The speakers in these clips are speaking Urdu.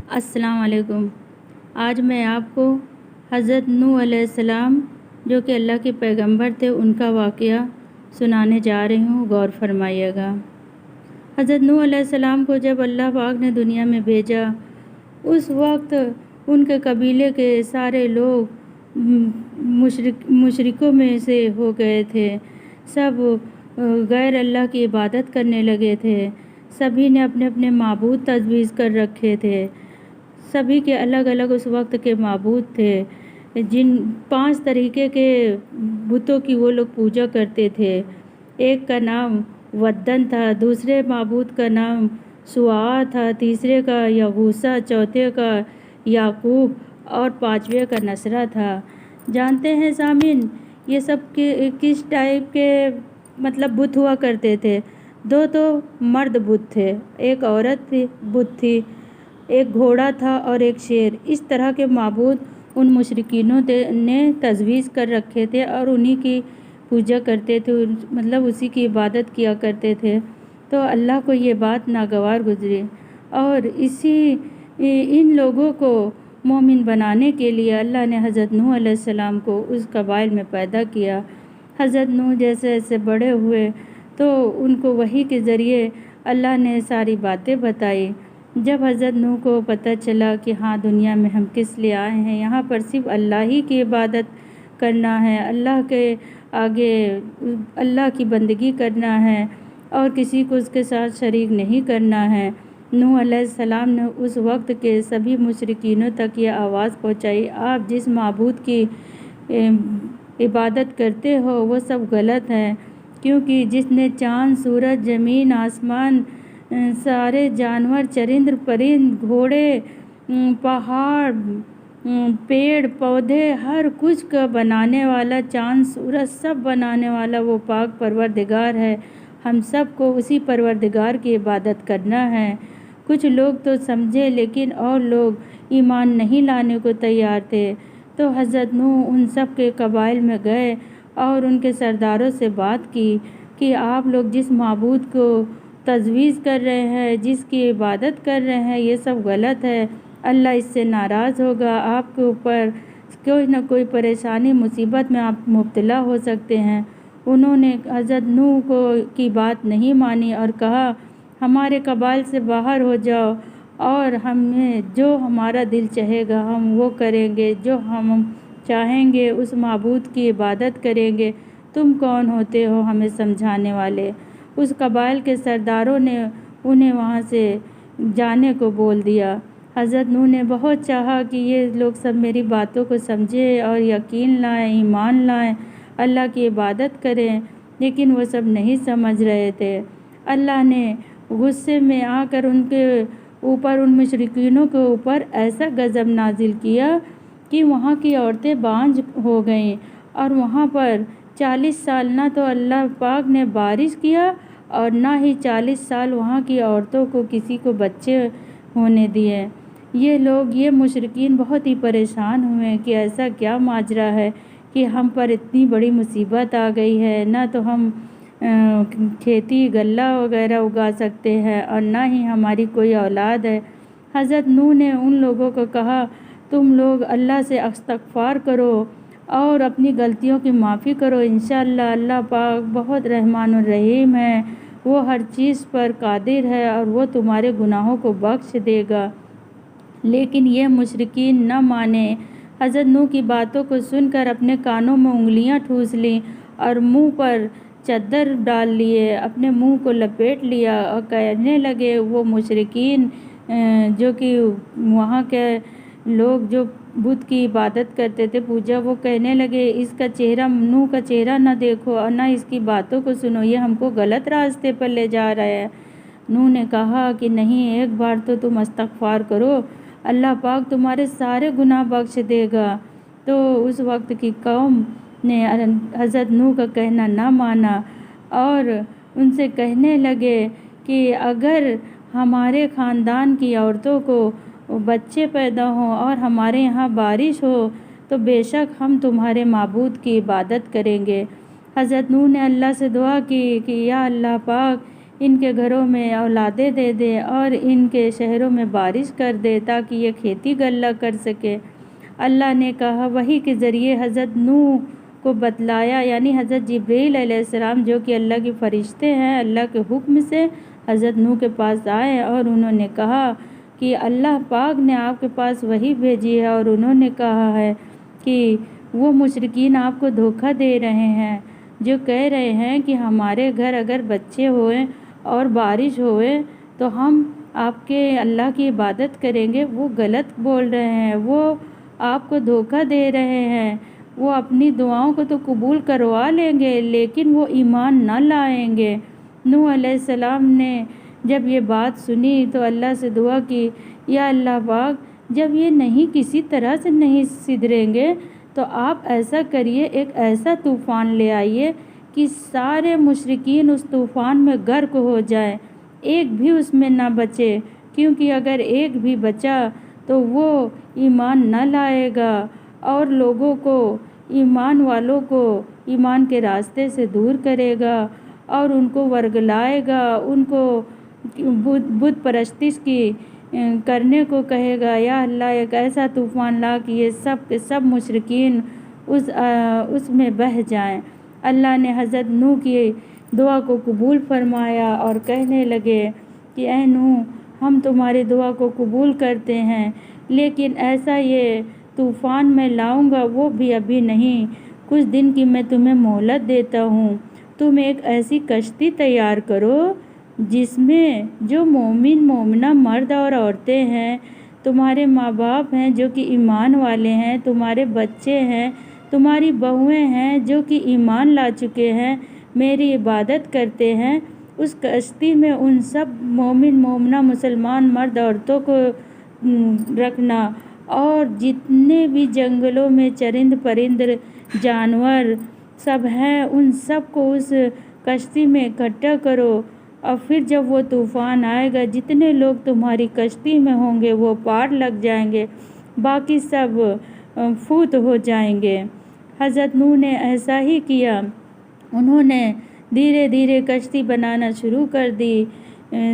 السلام علیکم۔ آج میں آپ کو حضرت نوح علیہ السلام جو کہ اللہ کے پیغمبر تھے ان کا واقعہ سنانے جا رہی ہوں، غور فرمائیے گا۔ حضرت نوح علیہ السلام کو جب اللہ پاک نے دنیا میں بھیجا، اس وقت ان کے قبیلے کے سارے لوگ مشرکوں میں سے ہو گئے تھے، سب غیر اللہ کی عبادت کرنے لگے تھے، سبھی نے اپنے اپنے معبود تجویز کر رکھے تھے، سبھی کے الگ الگ اس وقت کے معبود تھے، جن 5 طریقے کے بتوں کی وہ لوگ پوجا کرتے تھے۔ ایک کا نام ودن تھا، دوسرے معبود کا نام سواع تھا، تیسرے کا یغوثہ، چوتھے کا یعقوب اور 5ویں کا نصرہ تھا۔ جانتے ہیں سامعین یہ سب کس ٹائپ کے بت ہوا کرتے تھے؟ 2 تو مرد بت تھے، ایک عورت بت تھی، ایک گھوڑا تھا اور ایک شیر۔ اس طرح کے معبود ان مشرکینوں نے تجویز کر رکھے تھے اور انہی کی پوجا کرتے تھے، اسی کی عبادت کیا کرتے تھے۔ تو اللہ کو یہ بات ناگوار گزری اور ان لوگوں کو مومن بنانے کے لیے اللہ نے حضرت نوح علیہ السلام کو اس قبائل میں پیدا کیا۔ حضرت نوح جیسے جیسے بڑے ہوئے تو ان کو وحی کے ذریعے اللہ نے ساری باتیں بتائی۔ جب حضرت نوح کو پتہ چلا کہ ہاں دنیا میں ہم کس لیے آئے ہیں، یہاں پر صرف اللہ ہی کی عبادت کرنا ہے، اللہ کے آگے اللہ کی بندگی کرنا ہے اور کسی کو اس کے ساتھ شریک نہیں کرنا ہے۔ نوح علیہ السلام نے اس وقت کے سبھی مشرکینوں تک یہ آواز پہنچائی، آپ جس معبود کی عبادت کرتے ہو وہ سب غلط ہے، کیونکہ جس نے چاند، سورج، زمین، آسمان، سارے جانور، چرند پرند، گھوڑے، پہاڑ، پیڑ پودے، ہر کچھ کا بنانے والا، چاند سورج سب بنانے والا وہ پاک پروردگار ہے۔ ہم سب کو اسی پروردگار کی عبادت کرنا ہے۔ کچھ لوگ تو سمجھے لیکن اور لوگ ایمان نہیں لانے کو تیار تھے۔ تو حضرت نوح ان سب کے قبائل میں گئے اور ان کے سرداروں سے بات کی کہ آپ لوگ جس معبود کو تجویز کر رہے ہیں، جس کی عبادت کر رہے ہیں، یہ سب غلط ہے، اللہ اس سے ناراض ہوگا، آپ کے اوپر کوئی نہ کوئی پریشانی مصیبت میں آپ مبتلا ہو سکتے ہیں۔ انہوں نے حضرت نوح کی بات نہیں مانی اور کہا ہمارے قبائل سے باہر ہو جاؤ اور ہمیں جو ہمارا دل چاہے گا ہم وہ کریں گے، جو ہم چاہیں گے اس معبود کی عبادت کریں گے، تم کون ہوتے ہو ہمیں سمجھانے والے؟ اس قبائل کے سرداروں نے انہیں وہاں سے جانے کو بول دیا۔ حضرت نوح نے بہت چاہا کہ یہ لوگ سب میری باتوں کو سمجھیں اور یقین لائیں، ایمان لائیں، اللہ کی عبادت کریں، لیکن وہ سب نہیں سمجھ رہے تھے۔ اللہ نے غصے میں آ کر ان کے اوپر، ان مشرکینوں کے اوپر ایسا غضب نازل کیا کہ وہاں کی عورتیں بانجھ ہو گئیں اور وہاں پر 40 سال نہ تو اللہ پاک نے بارش کیا اور نہ ہی 40 سال وہاں کی عورتوں کو کسی کو بچے ہونے دیے۔ یہ مشرکین بہت ہی پریشان ہوئے کہ ایسا کیا ماجرا ہے کہ ہم پر اتنی بڑی مصیبت آ گئی ہے، نہ تو ہم کھیتی غلہ وغیرہ اگا سکتے ہیں اور نہ ہی ہماری کوئی اولاد ہے۔ حضرت نوح نے ان لوگوں کو کہا تم لوگ اللہ سے استغفار کرو اور اپنی غلطیوں کی معافی کرو، انشاءاللہ اللہ پاک بہت رحمان الرحیم ہے، وہ ہر چیز پر قادر ہے اور وہ تمہارے گناہوں کو بخش دے گا۔ لیکن یہ مشرکین نہ مانے، حضرت نوح کی باتوں کو سن کر اپنے کانوں میں انگلیاں ٹھوس لیں اور منہ پر چادر ڈال لیے، اپنے منہ کو لپیٹ لیا اور کہنے لگے، وہ مشرکین جو کہ وہاں کے لوگ جو بت کی عبادت کرتے تھے، پوجا، وہ کہنے لگے اس کا چہرہ، نوح کا چہرہ نہ دیکھو اور نہ اس کی باتوں کو سنو، یہ ہم کو غلط راستے پر لے جا رہا ہے۔ نوح نے کہا کہ نہیں، ایک بار تو تم استغفار کرو، اللہ پاک تمہارے سارے گناہ بخش دے گا۔ تو اس وقت کی قوم نے حضرت نوح کا کہنا نہ مانا اور ان سے کہنے لگے کہ اگر ہمارے خاندان کی عورتوں کو بچے پیدا ہوں اور ہمارے یہاں بارش ہو تو بے شک ہم تمہارے معبود کی عبادت کریں گے۔ حضرت نوح نے اللہ سے دعا کی کہ یا اللہ پاک ان کے گھروں میں اولادیں دے دے اور ان کے شہروں میں بارش کر دے تاکہ یہ کھیتی غلہ کر سکے۔ اللہ نے کہا وحی کے ذریعے حضرت نوح کو بتلایا، یعنی حضرت جبریل علیہ السلام جو کہ اللہ کے فرشتے ہیں، اللہ کے حکم سے حضرت نوح کے پاس آئے اور انہوں نے کہا کہ اللہ پاک نے آپ کے پاس وحی بھیجی ہے اور انہوں نے کہا ہے کہ وہ مشرکین آپ کو دھوکہ دے رہے ہیں جو کہہ رہے ہیں کہ ہمارے گھر اگر بچے ہوئے اور بارش ہوئے تو ہم آپ کے اللہ کی عبادت کریں گے۔ وہ غلط بول رہے ہیں، وہ آپ کو دھوکہ دے رہے ہیں۔ وہ اپنی دعاؤں کو تو قبول کروا لیں گے لیکن وہ ایمان نہ لائیں گے۔ نوح علیہ السلام نے جب یہ بات سنی تو اللہ سے دعا کی، یا اللہ پاک جب یہ نہیں کسی طرح سے نہیں سدھریں گے تو آپ ایسا کریے، ایک ایسا طوفان لے آئیے کہ سارے مشرکین اس طوفان میں غرق ہو جائیں، ایک بھی اس میں نہ بچے، کیونکہ اگر ایک بھی بچا تو وہ ایمان نہ لائے گا اور لوگوں کو، ایمان والوں کو ایمان کے راستے سے دور کرے گا اور ان کو ورگلائے گا، ان کو بت پرستش کی کرنے کو کہے گا۔ یا اللہ ایک ایسا طوفان لا کہ یہ سب کے سب مشرکین اس میں بہہ جائیں۔ اللہ نے حضرت نوح کی دعا کو قبول فرمایا اور کہنے لگے کہ اے نوح ہم تمہاری دعا کو قبول کرتے ہیں، لیکن ایسا یہ طوفان میں لاؤں گا وہ بھی ابھی نہیں، کچھ دن کی میں تمہیں مہلت دیتا ہوں۔ تم ایک ایسی کشتی تیار کرو جس میں جو مومن مومنہ مرد اور عورتیں ہیں، تمہارے ماں باپ ہیں جو کہ ایمان والے ہیں، تمہارے بچے ہیں، تمہاری بہویں ہیں جو کہ ایمان لا چکے ہیں، میری عبادت کرتے ہیں۔ اس کشتی میں ان سب مومن مومنہ مسلمان مرد عورتوں کو رکھنا اور جتنے بھی جنگلوں میں چرند پرند جانور سب ہیں ان سب کو اس کشتی میں اکٹھا کرو، اور پھر جب وہ طوفان آئے گا جتنے لوگ تمہاری کشتی میں ہوں گے وہ پار لگ جائیں گے، باقی سب فوت ہو جائیں گے۔ حضرت نوح نے ایسا ہی کیا، انہوں نے دھیرے دھیرے کشتی بنانا شروع کر دی۔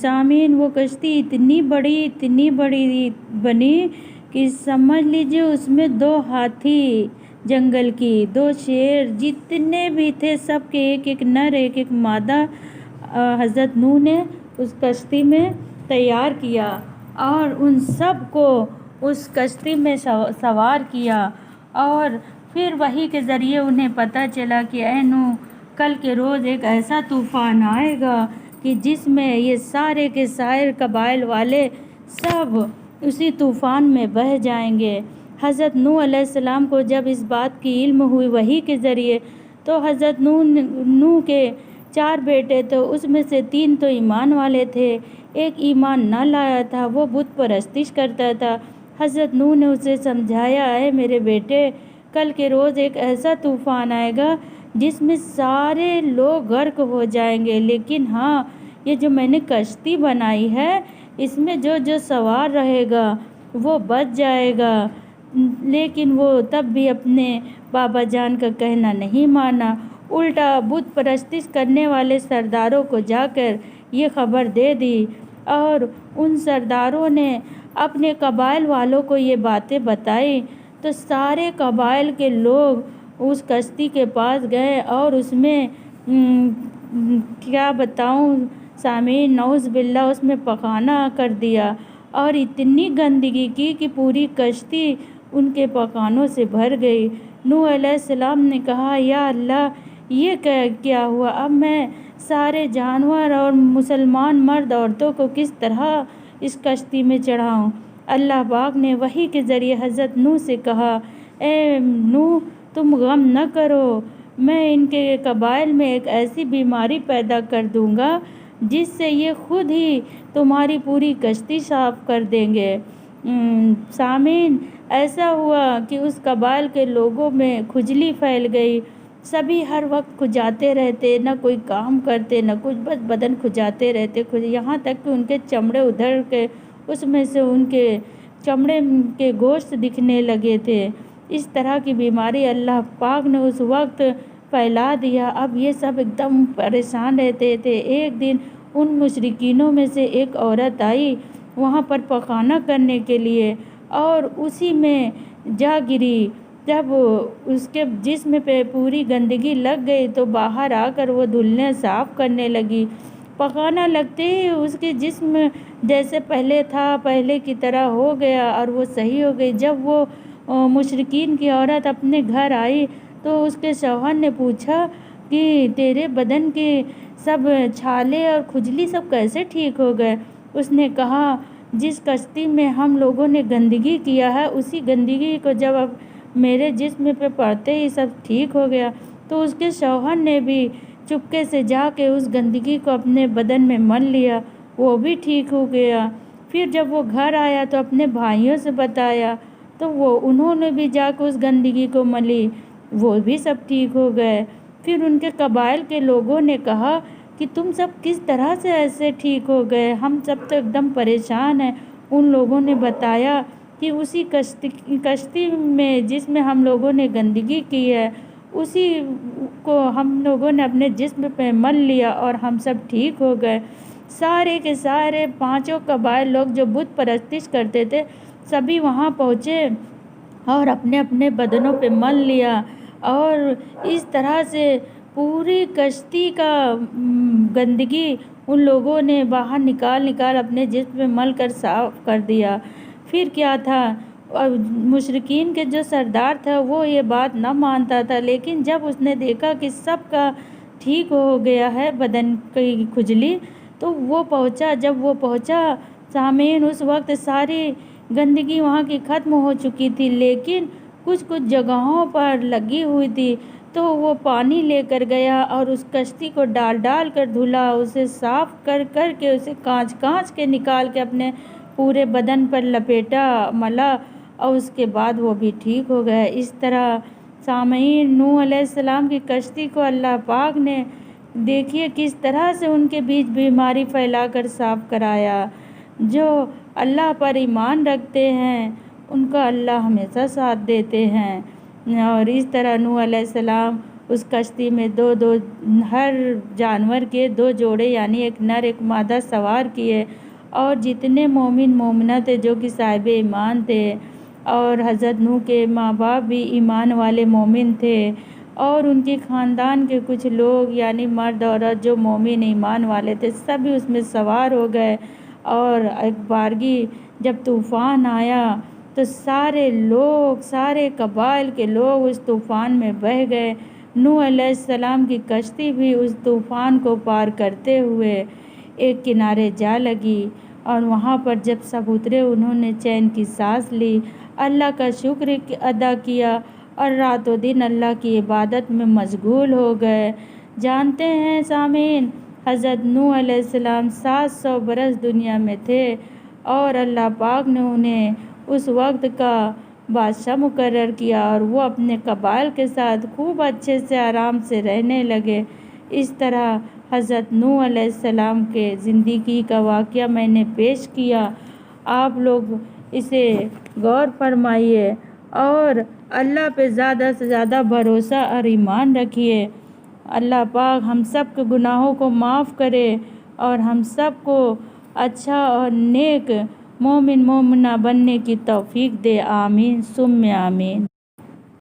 سامعین وہ کشتی اتنی بڑی بنی کہ سمجھ لیجئے اس میں 2 ہاتھی جنگل کی، 2 شیر، جتنے بھی تھے سب کے ایک ایک نر ایک ایک مادہ حضرت نوح نے اس کشتی میں تیار کیا اور ان سب کو اس کشتی میں سوار کیا، اور پھر وحی کے ذریعے انہیں پتہ چلا کہ اے نوح کل کے روز ایک ایسا طوفان آئے گا کہ جس میں یہ سارے کے سارے قبائل والے سب اسی طوفان میں بہہ جائیں گے۔ حضرت نوح علیہ السلام کو جب اس بات کی علم ہوئی وحی کے ذریعے تو حضرت نوح کے 4 بیٹے تو اس میں سے 3 تو ایمان والے تھے، ایک ایمان نہ لایا تھا، وہ بت پرستش کرتا تھا۔ حضرت نوح نے اسے سمجھایا، اے میرے بیٹے کل کے روز ایک ایسا طوفان آئے گا جس میں سارے لوگ غرق ہو جائیں گے، لیکن ہاں یہ جو میں نے کشتی بنائی ہے اس میں جو جو سوار رہے گا وہ بچ جائے گا۔ لیکن وہ تب بھی اپنے بابا جان کا کہنا نہیں مانا، الٹا بت پرستش کرنے والے سرداروں کو جا کر یہ خبر دے دی، اور ان سرداروں نے اپنے قبائل والوں کو یہ باتیں بتائی تو سارے قبائل کے لوگ اس کشتی کے پاس گئے اور اس میں کیا بتاؤں سامعین، نعوذ باللہ اس میں پخانہ کر دیا اور اتنی گندگی کی کہ پوری کشتی ان کے پخانوں سے بھر گئی۔ نوح علیہ السلام نے کہا، یا اللہ یہ کیا ہوا، اب میں سارے جانور اور مسلمان مرد عورتوں کو کس طرح اس کشتی میں چڑھاؤں؟ اللہ پاک نے وحی کے ذریعے حضرت نوح سے کہا، اے نوح تم غم نہ کرو، میں ان کے قبائل میں ایک ایسی بیماری پیدا کر دوں گا جس سے یہ خود ہی تمہاری پوری کشتی صاف کر دیں گے۔ سامعین ایسا ہوا کہ اس قبائل کے لوگوں میں کھجلی پھیل گئی، سبھی ہر وقت کھجاتے رہتے، نہ کوئی کام کرتے نہ کچھ، بس بدن کھجاتے رہتے، یہاں تک کہ ان کے چمڑے ادھر کے اس میں سے ان کے چمڑے کے گوشت دکھنے لگے تھے۔ اس طرح کی بیماری اللہ پاک نے اس وقت پھیلا دیا۔ اب یہ سب ایک دم پریشان رہتے تھے۔ ایک دن ان مشرکینوں میں سے ایک عورت آئی وہاں پر پخانہ کرنے کے لیے اور اسی میں جا گری۔ جب اس کے جسم پہ پوری گندگی لگ گئی تو باہر آ کر وہ دھلنے صاف کرنے لگی۔ پخانہ لگتے ہی اس کے جسم جیسے پہلے تھا پہلے کی طرح ہو گیا اور وہ صحیح ہو گئی۔ جب وہ مشرکین کی عورت اپنے گھر آئی تو اس کے شوہر نے پوچھا کہ تیرے بدن کے سب چھالے اور کھجلی سب کیسے ٹھیک ہو گئے؟ اس نے کہا جس کشتی میں ہم لوگوں نے گندگی کیا ہے اسی گندگی کو جب اب میرے جسم پہ پڑتے ہی سب ٹھیک ہو گیا۔ تو اس کے شوہر نے بھی چپکے سے جا کے اس گندگی کو اپنے بدن میں مل لیا، وہ بھی ٹھیک ہو گیا۔ پھر جب وہ گھر آیا تو اپنے بھائیوں سے بتایا تو انہوں نے بھی جا کے اس گندگی کو ملی، وہ بھی سب ٹھیک ہو گئے۔ پھر ان کے قبائل کے لوگوں نے کہا کہ تم سب کس طرح سے ایسے ٹھیک ہو گئے، ہم سب تو ایک دم پریشان ہیں۔ ان لوگوں نے بتایا کہ اسی کشتی میں جس میں ہم لوگوں نے گندگی کی ہے اسی کو ہم لوگوں نے اپنے جسم پہ مل لیا اور ہم سب ٹھیک ہو گئے۔ سارے کے سارے 5 قبائل لوگ جو بت پرستش کرتے تھے سبھی وہاں پہنچے اور اپنے اپنے بدنوں پہ مل لیا اور اس طرح سے پوری کشتی کا گندگی ان لوگوں نے باہر نکال اپنے جسم میں مل کر صاف کر دیا۔ پھر کیا تھا، مشرکین کے جو سردار تھا وہ یہ بات نہ مانتا تھا، لیکن جب اس نے دیکھا کہ سب کا ٹھیک ہو گیا ہے بدن کی کھجلی تو وہ پہنچا۔ جب وہ پہنچا سامعین اس وقت ساری گندگی وہاں کی ختم ہو چکی تھی، لیکن کچھ جگہوں پر لگی ہوئی تھی تو وہ پانی لے کر گیا اور اس کشتی کو ڈال کر دھلا، اسے صاف کر کے اسے کانچ کے نکال کے اپنے پورے بدن پر لپیٹا ملا اور اس کے بعد وہ بھی ٹھیک ہو گئے۔ اس طرح سامعین نوح علیہ السلام کی کشتی کو اللہ پاک نے دیکھیے کس طرح سے ان کے بیچ بیماری پھیلا کر صاف کرایا۔ جو اللہ پر ایمان رکھتے ہیں ان کا اللہ ہمیشہ ساتھ دیتے ہیں۔ اور اس طرح نوح علیہ السلام اس کشتی میں ہر جانور کے 2 جوڑے یعنی ایک نر ایک مادہ سوار کیے اور جتنے مومن مومنہ تھے جو کہ صاحب ایمان تھے اور حضرت نوح کے ماں باپ بھی ایمان والے مومن تھے اور ان کے خاندان کے کچھ لوگ یعنی مرد عورت جو مومن ایمان والے تھے سبھی اس میں سوار ہو گئے۔ اور ایک بارگی جب طوفان آیا تو سارے قبائل کے لوگ اس طوفان میں بہہ گئے۔ نوح علیہ السلام کی کشتی بھی اس طوفان کو پار کرتے ہوئے ایک کنارے جا لگی اور وہاں پر جب سب اترے انہوں نے چین کی سانس لی، اللہ کا شکر ادا کیا اور رات و دن اللہ کی عبادت میں مشغول ہو گئے۔ جانتے ہیں سامعین حضرت نوح علیہ السلام 700 برس دنیا میں تھے اور اللہ پاک نے انہیں اس وقت کا بادشاہ مقرر کیا اور وہ اپنے قبائل کے ساتھ خوب اچھے سے آرام سے رہنے لگے۔ اس طرح حضرت نوح علیہ السلام کے زندگی کا واقعہ میں نے پیش کیا، آپ لوگ اسے غور فرمائیے اور اللہ پہ زیادہ سے زیادہ بھروسہ اور ایمان رکھیے۔ اللہ پاک ہم سب کے گناہوں کو معاف کرے اور ہم سب کو اچھا اور نیک مومن مومنہ بننے کی توفیق دے، آمین ثم آمین۔